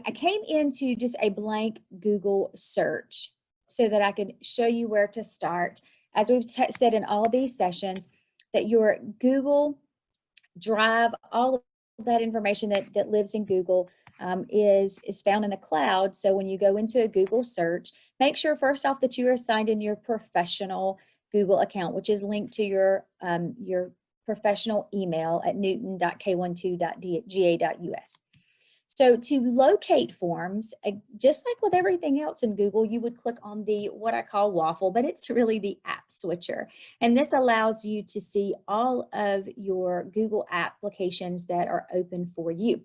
I came into just a blank Google search so that I could show you where to start. As we've said in all these sessions, that your Google Drive, all of that information that lives in Google is found in the cloud. So when you go into a Google search, make sure first off that you are signed in your professional Google account, which is linked to your professional email at newton.k12.ga.us. So to locate forms, just like with everything else in Google, you would click on the what I call waffle, but it's really the app switcher. And this allows you to see all of your Google applications that are open for you.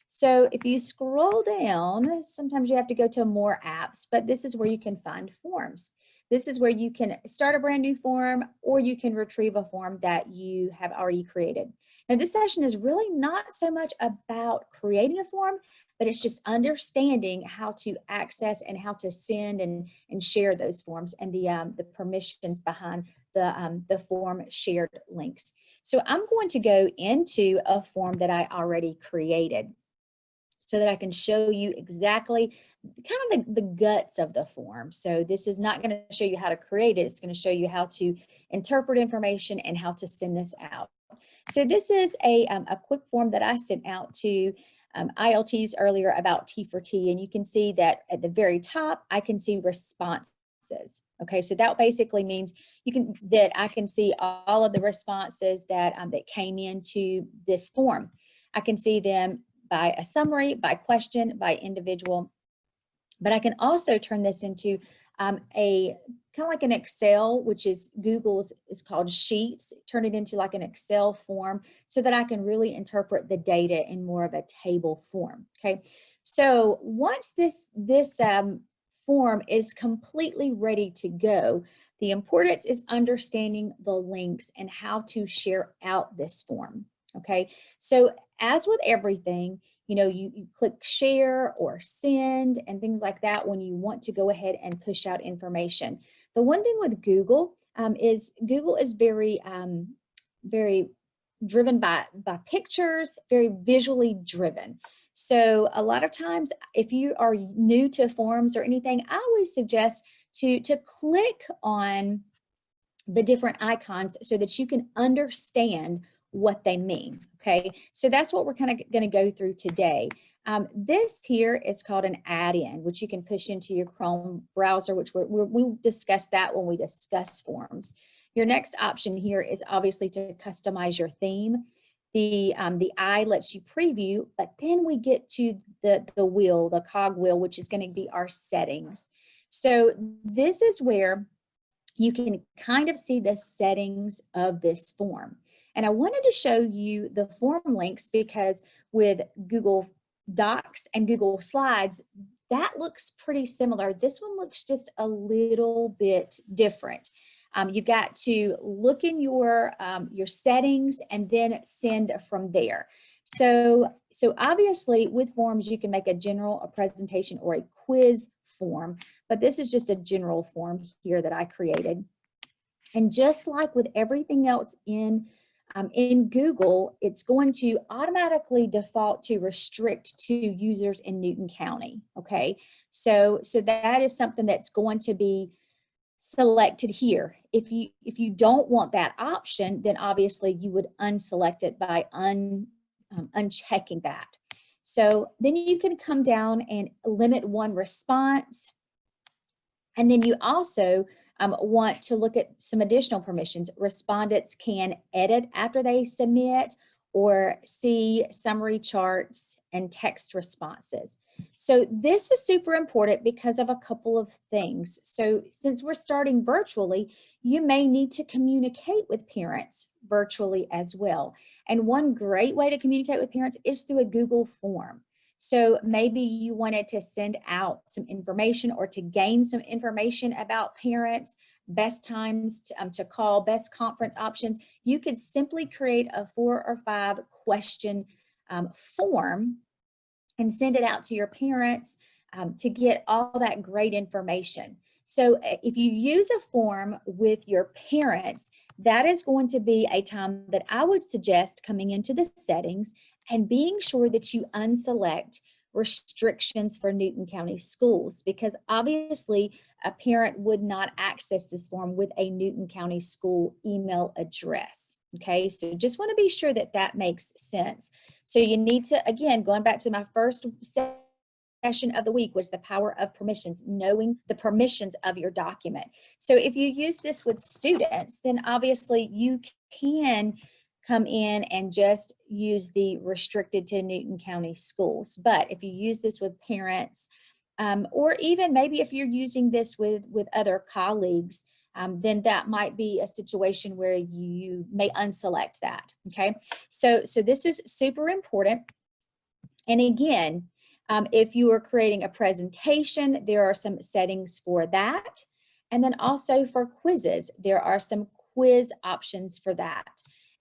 So if you scroll down, sometimes you have to go to more apps, but this is where you can find forms. This is where you can start a brand new form, or you can retrieve a form that you have already created. Now, this session is really not so much about creating a form, but it's just understanding how to access and how to send and share those forms, and the permissions behind the form shared links. So I'm going to go into a form that I already created so that I can show you exactly kind of the guts of the form. So this is not going to show you how to create it. It's going to show you how to interpret information and how to send this out. So this is a quick form that I sent out to ILTs earlier about T for T, and you can see that at the very top, I can see responses. Okay, so that basically means that I can see all of the responses that came into this form. I can see them by a summary, by question, by individual, but I can also turn this into a kind of like an Excel, which is Google's is called Sheets. Turn it into like an Excel form so that I can really interpret the data in more of a table form. Okay, so once this form is completely ready to go, the importance is understanding the links and how to share out this form. Okay, so as with everything, you know, you click share or send and things like that when you want to go ahead and push out information. The one thing with Google is Google is very driven by pictures, very visually driven. So a lot of times, if you are new to forms or anything, I always suggest to click on the different icons so that you can understand what they mean. Okay, so that's what we're kind of going to go through today. This here is called an add-in, which you can push into your Chrome browser, which we'll discuss that when we discuss forms. Your next option here is obviously to customize your theme. The I lets you preview, but then we get to the wheel, the cog wheel, which is going to be our settings. So this is where you can kind of see the settings of this form. And I wanted to show you the form links because with Google Docs and Google Slides, that looks pretty similar. This one looks just a little bit different. You've got to look in your settings and then send from there. So obviously with forms, you can make a general, a presentation, or a quiz form, but this is just a general form here that I created. And just like with everything else in Google, it's going to automatically default to restrict to users in Newton County. Okay, so that is something that's going to be selected here. If you don't want that option, then obviously you would unselect it by unchecking that. So then you can come down and limit one response, and then you also want to look at some additional permissions. Respondents can edit after they submit or see summary charts and text responses. So this is super important because of a couple of things. So since we're starting virtually, you may need to communicate with parents virtually as well. And one great way to communicate with parents is through a Google form. So maybe you wanted to send out some information or to gain some information about parents, best times to call, best conference options. You could simply create a 4 or 5 question form and send it out to your parents to get all that great information. So if you use a form with your parents, that is going to be a time that I would suggest coming into the settings and being sure that you unselect restrictions for Newton County schools, because obviously a parent would not access this form with a Newton County school email address. Okay, so just want to be sure that that makes sense. So you need to, again, going back to my first session of the week, was the power of permissions, knowing the permissions of your document. So if you use this with students, then obviously you can come in and just use the restricted to Newton County schools. But if you use this with parents, or even maybe if you're using this with other colleagues, then that might be a situation where you may unselect that. Okay, so this is super important. And again, if you are creating a presentation, there are some settings for that. And then also for quizzes, there are some quiz options for that.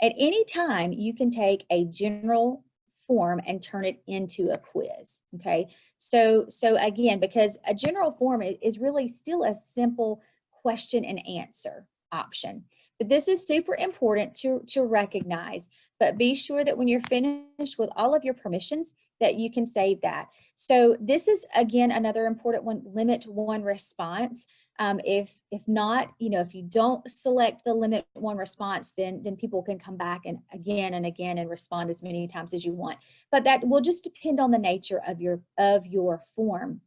At any time, you can take a general form and turn it into a quiz. Okay, so again, because a general form is really still a simple question and answer option. But this is super important to recognize. But be sure that when you're finished with all of your permissions, that you can save that. So this is, again, another important one: limit one response. If not, if you don't select the limit one response, then people can come back and again and respond as many times as you want. But that will just depend on the nature of your form.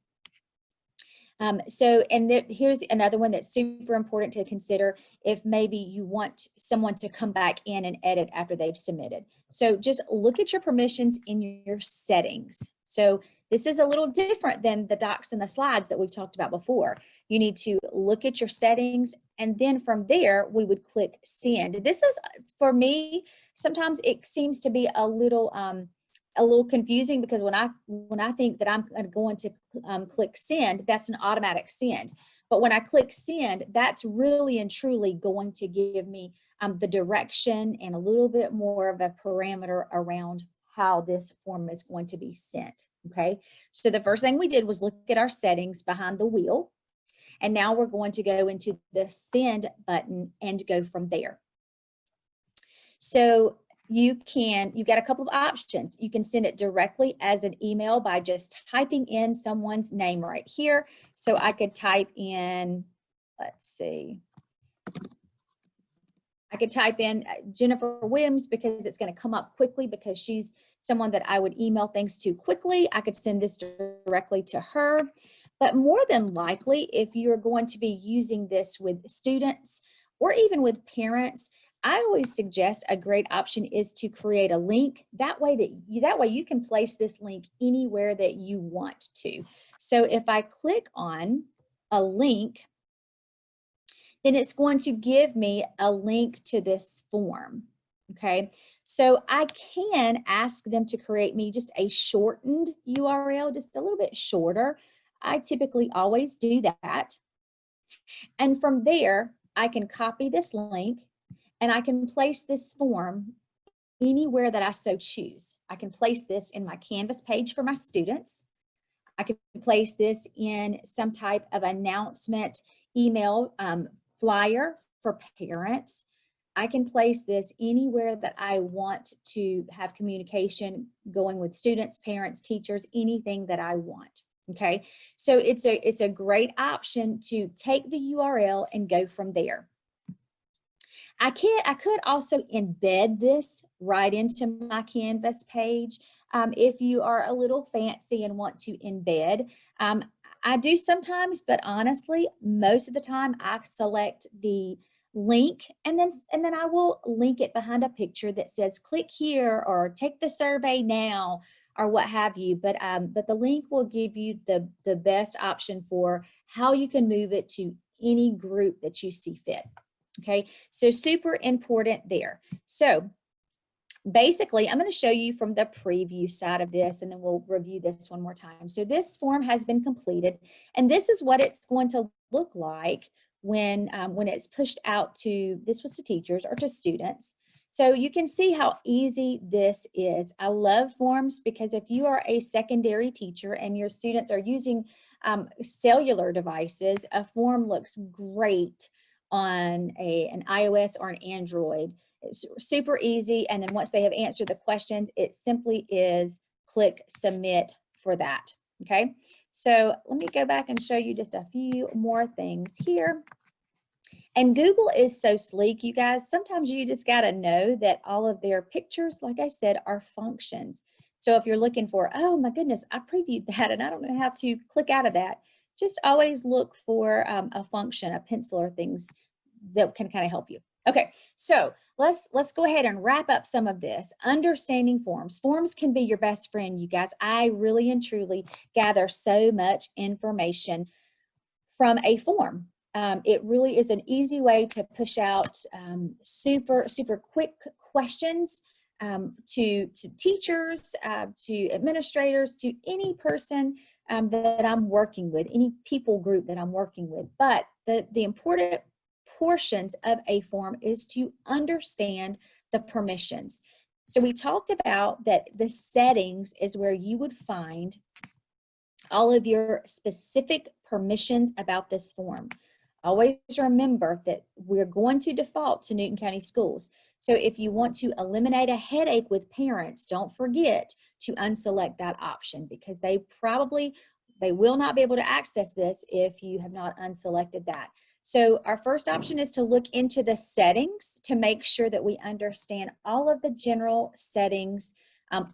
Here's another one that's super important to consider if maybe you want someone to come back in and edit after they've submitted. So just look at your permissions in your settings. So this is a little different than the docs and the slides that we've talked about before. You need to look at your settings, and then from there, we would click send. This is, for me, sometimes it seems to be a little confusing, because when I think that I'm going to click send, that's an automatic send. But when I click send, that's really and truly going to give me the direction and a little bit more of a parameter around how this form is going to be sent. Okay, so the first thing we did was look at our settings behind the wheel. And now we're going to go into the send button and go from there. So you've got a couple of options. You can send it directly as an email by just typing in someone's name right here. So I could type in, let's see, I could type in Jennifer Williams, because it's going to come up quickly, because she's someone that I would email things to quickly. I could send this directly to her. But more than likely, if you're going to be using this with students or even with parents, I always suggest a great option is to create a link. That way you can place this link anywhere that you want to. So if I click on a link, then it's going to give me a link to this form. Okay, so I can ask them to create me just a shortened URL, just a little bit shorter. I typically always do that. And from there, I can copy this link and I can place this form anywhere that I so choose. I can place this in my Canvas page for my students. I can place this in some type of announcement email flyer for parents. I can place this anywhere that I want to have communication going with students, parents, teachers, anything that I want. Okay, so it's a great option to take the URL and go from there. I could also embed this right into my Canvas page if you are a little fancy and want to embed. I do sometimes, but honestly, most of the time I select the link and then I will link it behind a picture that says click here or take the survey now or what have you. But the link will give you the best option for how you can move it to any group that you see fit. Okay, so super important there. So basically, I'm going to show you from the preview side of this, and then we'll review this one more time. So this form has been completed, and this is what it's going to look like when it's pushed out to, this was to teachers or to students. So you can see how easy this is. I love forms because if you are a secondary teacher and your students are using cellular devices, a form looks great on an iOS or an Android. It's super easy, and then once they have answered the questions, it simply is click submit for that, okay? So let me go back and show you just a few more things here. And Google is so sleek, you guys. Sometimes you just got to know that all of their pictures, like I said, are functions. So if you're looking for, oh my goodness, I previewed that and I don't know how to click out of that, just always look for a function, a pencil or things that can kind of help you. Okay, so let's go ahead and wrap up some of this. Understanding forms. Forms can be your best friend, you guys. I really and truly gather so much information from a form. It really is an easy way to push out super quick questions to teachers, to administrators, to any person that I'm working with, any people group that I'm working with. But the important portions of a form is to understand the permissions. So we talked about that the settings is where you would find all of your specific permissions about this form. Always remember that we're going to default to Newton County Schools. So if you want to eliminate a headache with parents, don't forget to unselect that option, because they will not be able to access this if you have not unselected that. So our first option is to look into the settings to make sure that we understand all of the general settings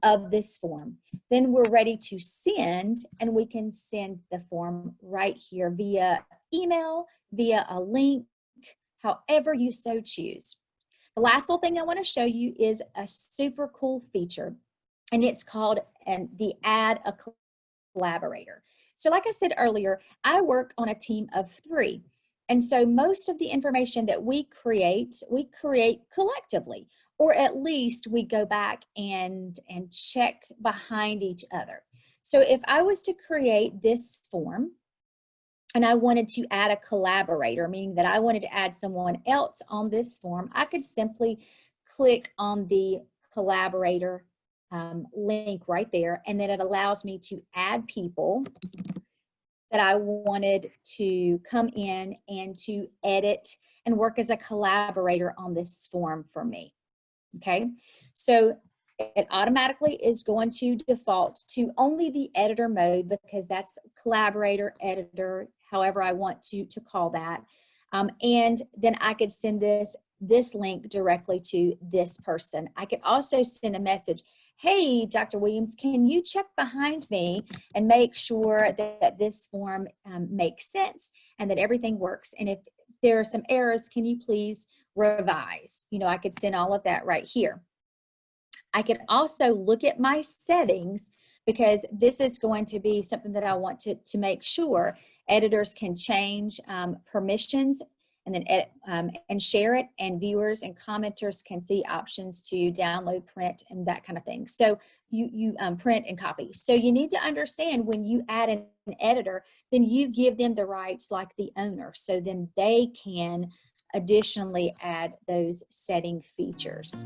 of this form. Then we're ready to send, and we can send the form right here via email, via a link, however you so choose. The last little thing I want to show you is a super cool feature, and it's called the Add a Collaborator. So like I said earlier, I work on a team of 3. And so most of the information that we create collectively, or at least we go back and check behind each other. So if I was to create this form and I wanted to add a collaborator, meaning that I wanted to add someone else on this form, I could simply click on the collaborator link right there, and then it allows me to add people that I wanted to come in and to edit and work as a collaborator on this form for me. Okay, so it automatically is going to default to only the editor mode, because that's collaborator, editor, however I want to call that. And then I could send this link directly to this person. I could also send a message, hey, Dr. Williams, can you check behind me and make sure that this form makes sense and that everything works? And if there are some errors, can you please revise? You know, I could send all of that right here. I could also look at my settings, because this is going to be something that I want to make sure editors can change permissions and then edit and share it, and viewers and commenters can see options to download, print, and that kind of thing. So you print and copy. So you need to understand, when you add an editor, then you give them the rights like the owner, so then they can additionally add those setting features.